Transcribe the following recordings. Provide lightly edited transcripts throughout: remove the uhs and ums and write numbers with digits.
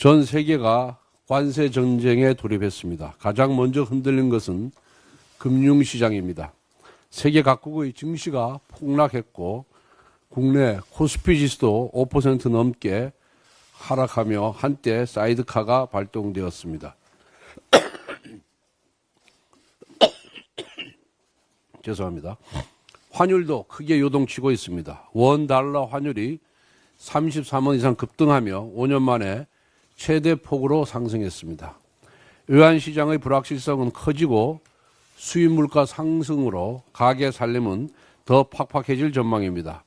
전 세계가 관세 전쟁에 돌입했습니다. 가장 먼저 흔들린 것은 금융시장입니다. 세계 각국의 증시가 폭락했고 국내 코스피 지수도 5% 넘게 하락하며 한때 사이드카가 발동되었습니다. 죄송합니다. 환율도 크게 요동치고 있습니다. 원 달러 환율이 33원 이상 급등하며 5년 만에 최대 폭으로 상승했습니다. 외환시장의 불확실성은 커지고 수입 물가 상승으로 가계 살림은 더 팍팍해질 전망입니다.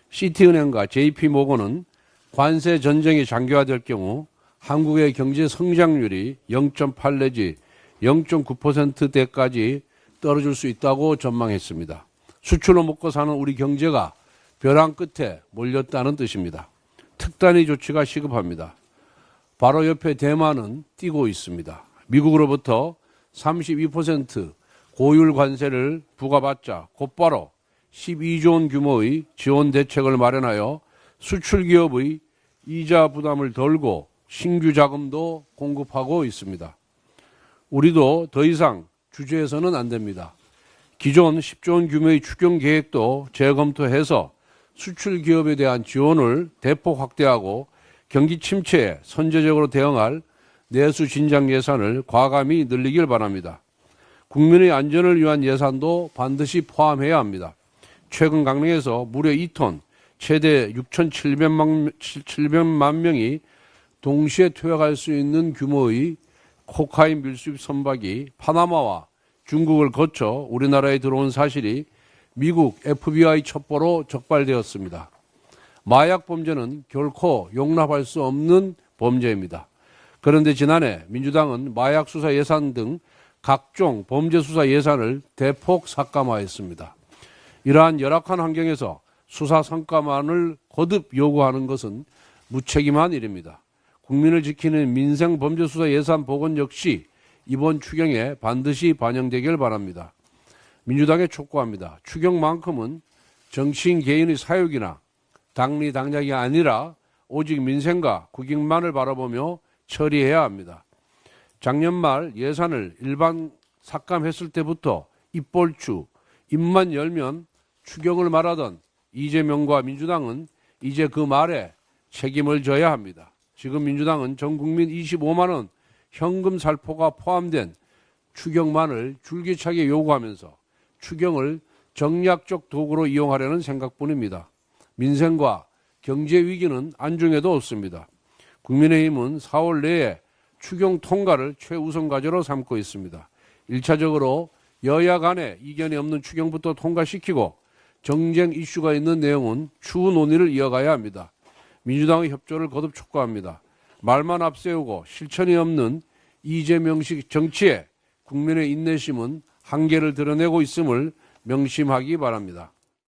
시티은행과 JP모건은 관세 전쟁이 장기화될 경우 한국의 경제 성장률이 0.8 내지 0.9%대까지 떨어질 수 있다고 전망했습니다. 수출로 먹고 사는 우리 경제가 벼랑 끝에 몰렸다는 뜻입니다. 특단의 조치가 시급합니다. 바로 옆에 대만은 뛰고 있습니다. 미국으로부터 32% 고율 관세를 부과받자 곧바로 12조 원 규모의 지원 대책을 마련하여 수출 기업의 이자 부담을 덜고 신규 자금도 공급하고 있습니다. 우리도 더 이상 주저해서는 안 됩니다. 기존 10조 원 규모의 추경 계획도 재검토해서 수출 기업에 대한 지원을 대폭 확대하고 경기 침체에 선제적으로 대응할 내수 진작 예산을 과감히 늘리길 바랍니다. 국민의 안전을 위한 예산도 반드시 포함해야 합니다. 최근 강릉에서 무려 2톤, 최대 6,700만 명이 동시에 투약할 수 있는 규모의 코카인 밀수입 선박이 파나마와 중국을 거쳐 우리나라에 들어온 사실이 미국 FBI 첩보로 적발되었습니다. 마약 범죄는 결코 용납할 수 없는 범죄입니다. 그런데 지난해 민주당은 마약 수사 예산 등 각종 범죄 수사 예산을 대폭 삭감하였습니다. 이러한 열악한 환경에서 수사 성과만을 거듭 요구하는 것은 무책임한 일입니다. 국민을 지키는 민생 범죄 수사 예산 복원 역시 이번 추경에 반드시 반영되길 바랍니다. 민주당에 촉구합니다. 추경만큼은 정치인 개인의 사욕이나 당리 당략이 아니라 오직 민생과 국익만을 바라보며 처리해야 합니다. 작년 말 예산을 일반 삭감했을 때부터 입벌추, 입만 열면 추경을 말하던 이재명과 민주당은 이제 그 말에 책임을 져야 합니다. 지금 민주당은 전 국민 25만 원 현금 살포가 포함된 추경만을 줄기차게 요구하면서 추경을 정략적 도구로 이용하려는 생각뿐입니다. 민생과 경제 위기는 안중에도 없습니다. 국민의힘은 4월 내에 추경 통과를 최우선 과제로 삼고 있습니다. 1차적으로 여야 간에 이견이 없는 추경부터 통과시키고 정쟁 이슈가 있는 내용은 추후 논의를 이어가야 합니다. 민주당의 협조를 거듭 촉구합니다. 말만 앞세우고 실천이 없는 이재명식 정치에 국민의 인내심은 한계를 드러내고 있음을 명심하기 바랍니다.